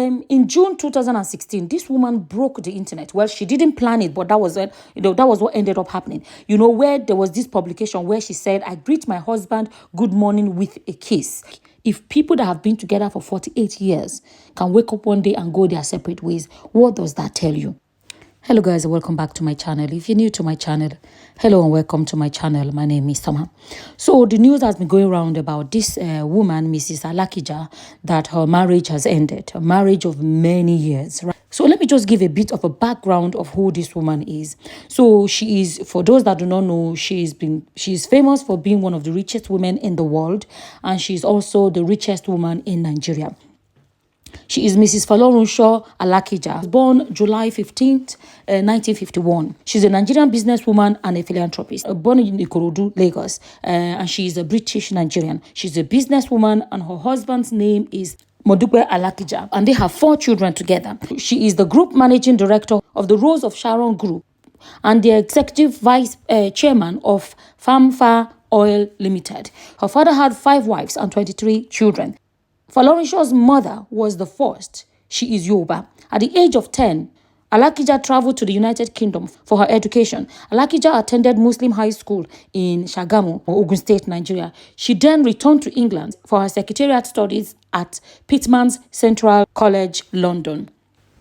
In June 2016, this woman broke the internet. Well, she didn't plan it, but that was it. That was what ended up happening. Where there was this publication where she said, "I greet my husband good morning with a kiss." If people that have been together for 48 years can wake up one day and go their separate ways, what does that tell you? Hello guys, and welcome back to my channel. If you're new to my channel, hello and welcome to my channel. My name is Summer. So the news has been going around about this woman, Mrs. Alakija, that her marriage has ended, a marriage of many years, right? So let me just give a bit of a background of who this woman is. So she is, for those that do not know, she's famous for being one of the richest women in the world, and she's also the richest woman in Nigeria. She is Mrs. Folorunsho Alakija, born July 15th, 1951. She's a Nigerian businesswoman and a philanthropist, born in Ikorodu, Lagos, and she is a British Nigerian. She's a businesswoman, and her husband's name is Modupe Alakija, and they have 4 children together. She is the group managing director of the Rose of Sharon Group and the executive vice chairman of Famfa Oil Limited. Her father had 5 wives and 23 children. Folorunsho's mother was the first. She is Yoruba. At the age of 10, Alakija traveled to the United Kingdom for her education. Alakija attended Muslim High School in Shagamu, Ogun State, Nigeria. She then returned to England for her secretariat studies at Pitman's Central College, London.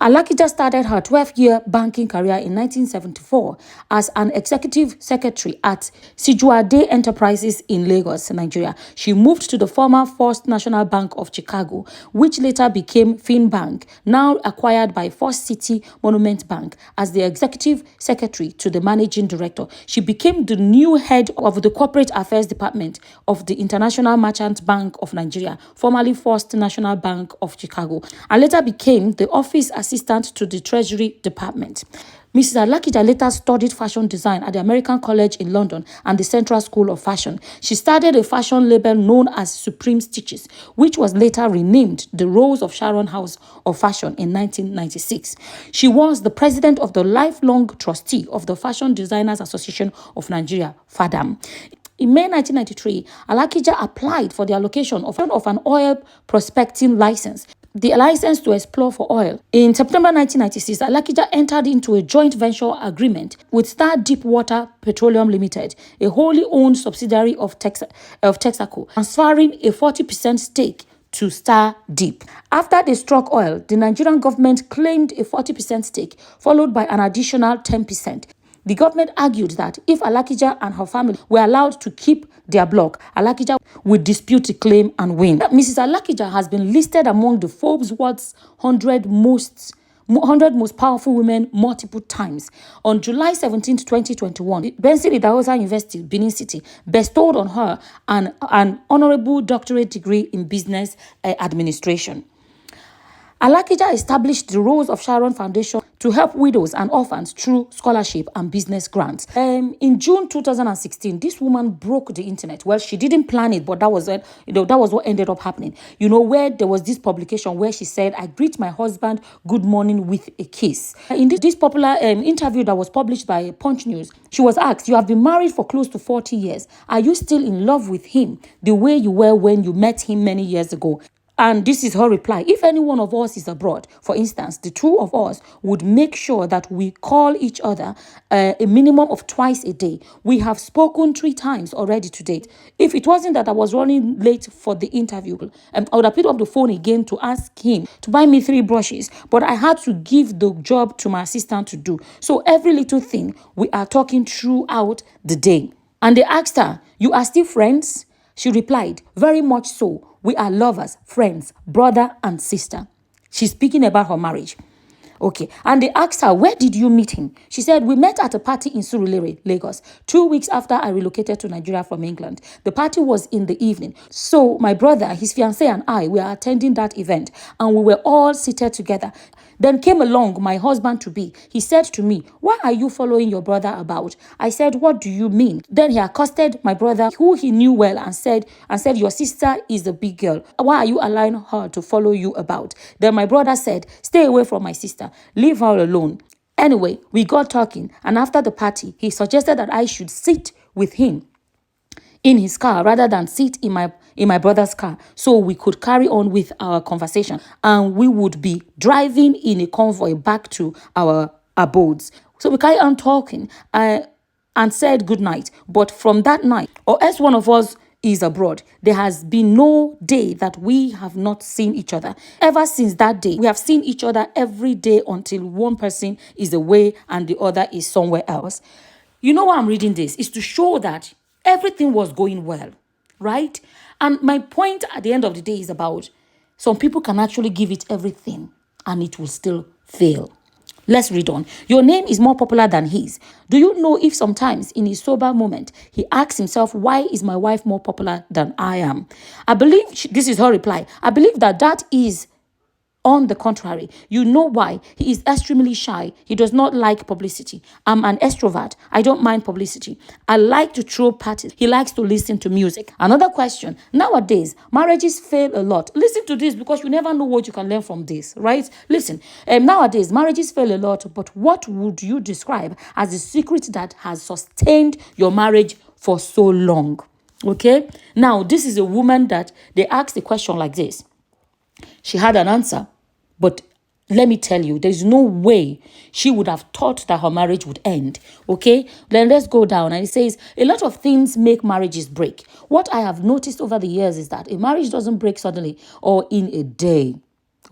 Alakija started her 12-year banking career in 1974 as an executive secretary at Sijuade Enterprises in Lagos, Nigeria. She moved to the former First National Bank of Chicago, which later became Finbank, now acquired by First City Monument Bank, as the executive secretary to the managing director. She became the new head of the corporate affairs department of the International Merchant Bank of Nigeria, formerly First National Bank of Chicago, and later became the office assistant to the Treasury Department. Mrs. Alakija later studied fashion design at the American College in London and the Central School of Fashion. She started a fashion label known as Supreme Stitches, which was later renamed the Rose of Sharon House of Fashion in 1996. She was the president of the lifelong trustee of the Fashion Designers Association of Nigeria, FADAM. In May 1993, Alakija applied for the allocation of an oil prospecting license, the license to explore for oil. In September 1996, Alakija entered into a joint venture agreement with Star Deepwater Petroleum Limited, a wholly owned subsidiary of Texaco, transferring a 40% stake to Star Deep. After they struck oil, the Nigerian government claimed a 40% stake, followed by an additional 10%. The government argued that if Alakija and her family were allowed to keep their block, Alakija would dispute the claim and win. Mrs. Alakija has been listed among the Forbes World's 100 most powerful women multiple times. On July 17, 2021, Benson Idahosa University, Benin City, bestowed on her an honorable doctorate degree in business administration. Alakija established the Rose of Sharon Foundation to help widows and orphans through scholarship and business grants. In June 2016, this woman broke the internet. Well, she didn't plan it, but that was it. That was what ended up happening. Where there was this publication where she said, "I greet my husband good morning with a kiss." In this popular interview that was published by Punch News, she was asked, "You have been married for close to 40 years. Are you still in love with him the way you were when you met him many years ago?" And this is her reply. "If any one of us is abroad, for instance, the 2 of us would make sure that we call each other a minimum of twice a day. We have spoken 3 times already today. If it wasn't that I was running late for the interview, I would have picked up the phone again to ask him to buy me 3 brushes, but I had to give the job to my assistant to do. So every little thing, we are talking throughout the day." And they asked her, "You are still friends?" She replied, "Very much so. We are lovers, friends, brother and sister." She's speaking about her marriage. Okay. And they asked her, "Where did you meet him?" She said, "We met at a party in Surulere, Lagos, 2 weeks after I relocated to Nigeria from England. The party was in the evening. So my brother, his fiancée and I were attending that event, and we were all seated together. Then came along my husband-to-be. He said to me, 'Why are you following your brother about?' I said, 'What do you mean?' Then he accosted my brother, who he knew well, and said, 'Your sister is a big girl. Why are you allowing her to follow you about?' Then my brother said, 'Stay away from my sister. Leave her alone.' Anyway, we got talking, and after the party, he suggested that I should sit with him in his car rather than sit in in my brother's car so we could carry on with our conversation, and we would be driving in a convoy back to our abodes. So we carry on talking and said good night. But from that night, or as one of us is abroad, there has been no day that we have not seen each other. Ever since that day, we have seen each other every day until one person is away and the other is somewhere else. You know why I'm reading this? Is to show that everything was going well, right? And my point at the end of the day is about some people can actually give it everything and it will still fail. Let's read on. Your name is more popular than his. Do you know if sometimes in his sober moment, he asks himself, why is my wife more popular than I am? I believe, this is her reply, I believe that is on the contrary. You know why? He is extremely shy. He does not like publicity. I'm an extrovert. I don't mind publicity. I like to throw parties. He likes to listen to music. Another question. Nowadays, marriages fail a lot. Listen to this because you never know what you can learn from this, right? Listen, nowadays, marriages fail a lot, but what would you describe as the secret that has sustained your marriage for so long? Okay? Now, this is a woman that they asked a question like this. She had an answer. But let me tell you, there's no way she would have thought that her marriage would end. Okay, then let's go down. And it says, a lot of things make marriages break. What I have noticed over the years is that a marriage doesn't break suddenly or in a day.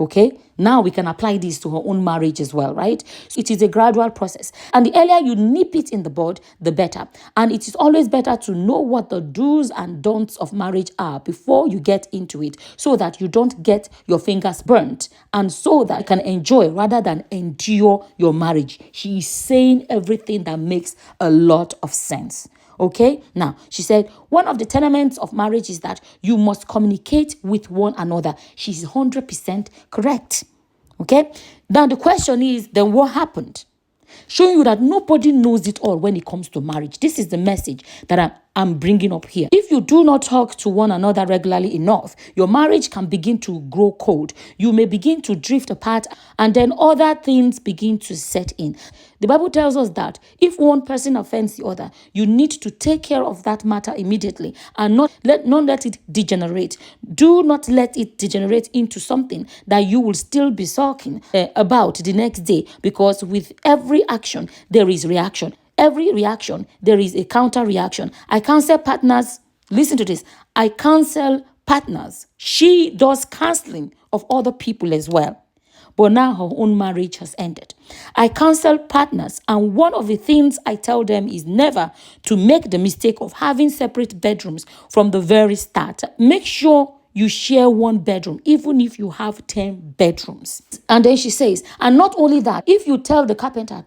Okay, now we can apply this to her own marriage as well, right? It is a gradual process. And the earlier you nip it in the bud, the better. And it is always better to know what the do's and don'ts of marriage are before you get into it, so that you don't get your fingers burnt and so that you can enjoy rather than endure your marriage. She is saying everything that makes a lot of sense. Okay, now she said one of the tenets of marriage is that you must communicate with one another. She's 100% correct. Okay, now the question is, then what happened? Showing you that nobody knows it all when it comes to marriage. This is the message that I'm bringing up here. If you do not talk to one another regularly enough, your marriage can begin to grow cold. You may begin to drift apart, and then other things begin to set in. The Bible tells us that if one person offends the other, you need to take care of that matter immediately and not let it degenerate. Do not let it degenerate into something that you will still be sulking about the next day, because with every action, there is reaction. Every reaction, there is a counter reaction. I counsel partners, listen to this. I counsel partners. She does counseling of other people as well. But now her own marriage has ended. I counsel partners, and one of the things I tell them is never to make the mistake of having separate bedrooms from the very start. Make sure you share one bedroom, even if you have 10 bedrooms. And then she says, and not only that, if you tell the carpenter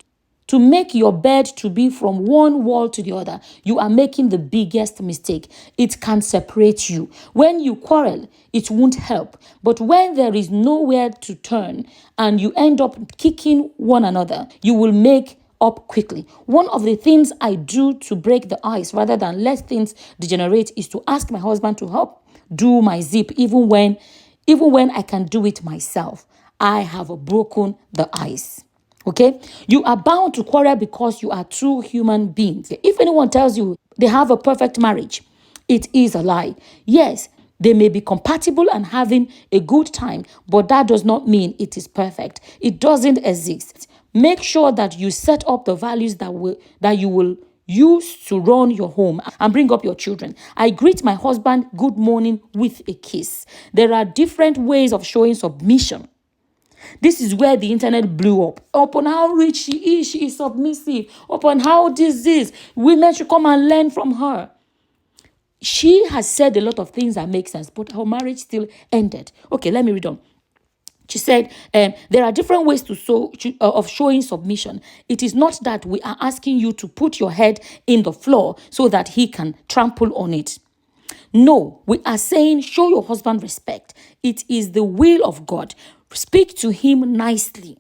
to make your bed to be from one wall to the other, you are making the biggest mistake. It can separate you. When you quarrel, it won't help. But when there is nowhere to turn and you end up kicking one another, you will make up quickly. One of the things I do to break the ice rather than let things degenerate is to ask my husband to help do my zip, even when I can do it myself. I have broken the ice. Okay, you are bound to quarrel because you are true human beings. If anyone tells you they have a perfect marriage, it is a lie. Yes, they may be compatible and having a good time, but that does not mean it is perfect. It doesn't exist. Make sure that you set up the values that you will use to run your home and bring up your children. I greet my husband good morning with a kiss. There are different ways of showing submission. This is where the internet blew up. Upon how rich she is submissive. Upon how this is. Women should come and learn from her. She has said a lot of things that make sense, but her marriage still ended. Okay, let me read on. She said, there are different ways of showing submission. It is not that we are asking you to put your head in the floor so that he can trample on it. No, we are saying show your husband respect. It is the will of God. Speak to him nicely.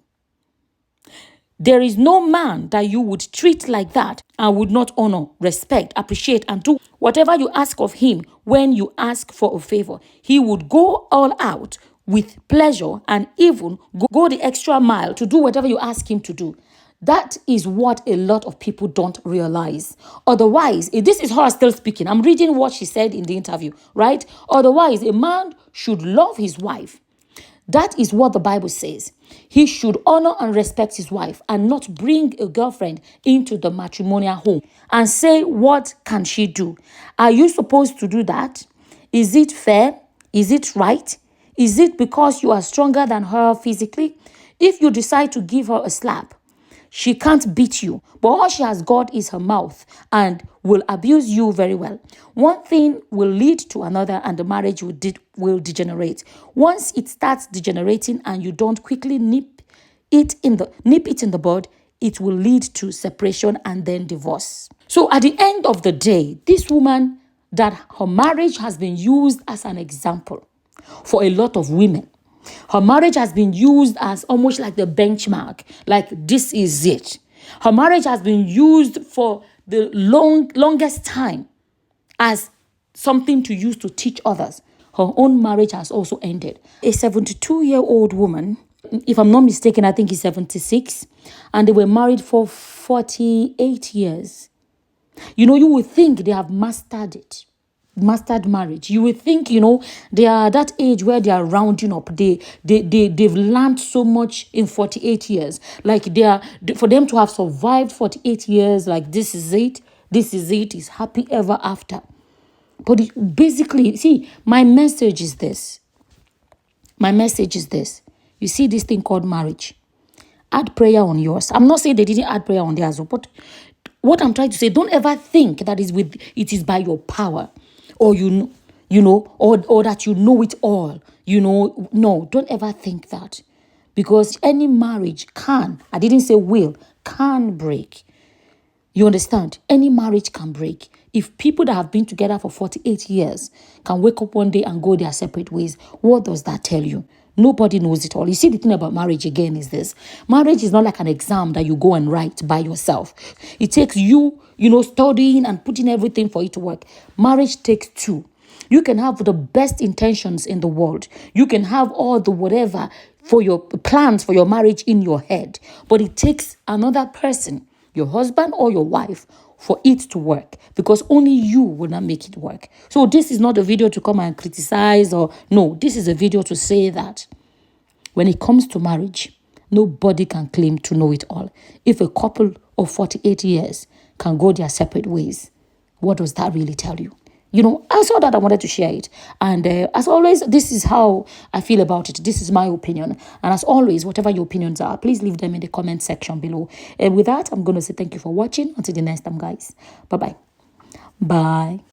There is no man that you would treat like that and would not honor, respect, appreciate, and do whatever you ask of him when you ask for a favor. He would go all out with pleasure and even go the extra mile to do whatever you ask him to do. That is what a lot of people don't realize. Otherwise, this is her still speaking. I'm reading what she said in the interview, right? Otherwise, a man should love his wife. That is what the Bible says. He should honor and respect his wife and not bring a girlfriend into the matrimonial home and say, what can she do? Are you supposed to do that? Is it fair? Is it right? Is it because you are stronger than her physically? If you decide to give her a slap, she can't beat you, but all she has got is her mouth and will abuse you very well. One thing will lead to another and the marriage will degenerate. Once it starts degenerating and you don't quickly nip it in the bud, it will lead to separation and then divorce. So at the end of the day, this woman, that her marriage has been used as an example for a lot of women. Her marriage has been used as almost like the benchmark, like this is it. Her marriage has been used for the longest time as something to use to teach others. Her own marriage has also ended. A 72-year-old woman, if I'm not mistaken, I think he's 76, and they were married for 48 years. You would think they have mastered marriage. You would think, they are at that age where they are rounding up. They've learned so much in 48 years. Like for them to have survived 48 years, like this is it, is happy ever after. But basically, see, my message is this. You see this thing called marriage. Add prayer on yours. I'm not saying they didn't add prayer on theirs, but what I'm trying to say, don't ever think that it is by your power, or or that you know it all. No, don't ever think that, because any marriage can break. You understand? Any marriage can break. If people that have been together for 48 years can wake up one day and go their separate ways, what does that tell you? Nobody knows it all. You see, the thing about marriage again is this. Marriage is not like an exam that you go and write by yourself. It takes you, studying and putting everything for it to work. Marriage takes two. You can have the best intentions in the world. You can have all the whatever for your plans for your marriage in your head. But it takes another person, your husband or your wife, for it to work, because only you will not make it work. So this is not a video to come and criticize no, this is a video to say that when it comes to marriage, nobody can claim to know it all. If a couple of 48 years can go their separate ways, what does that really tell you? I saw that, I wanted to share it. And as always, this is how I feel about it. This is my opinion. And as always, whatever your opinions are, please leave them in the comment section below. And with that, I'm going to say thank you for watching. Until the next time, guys. Bye-bye. Bye.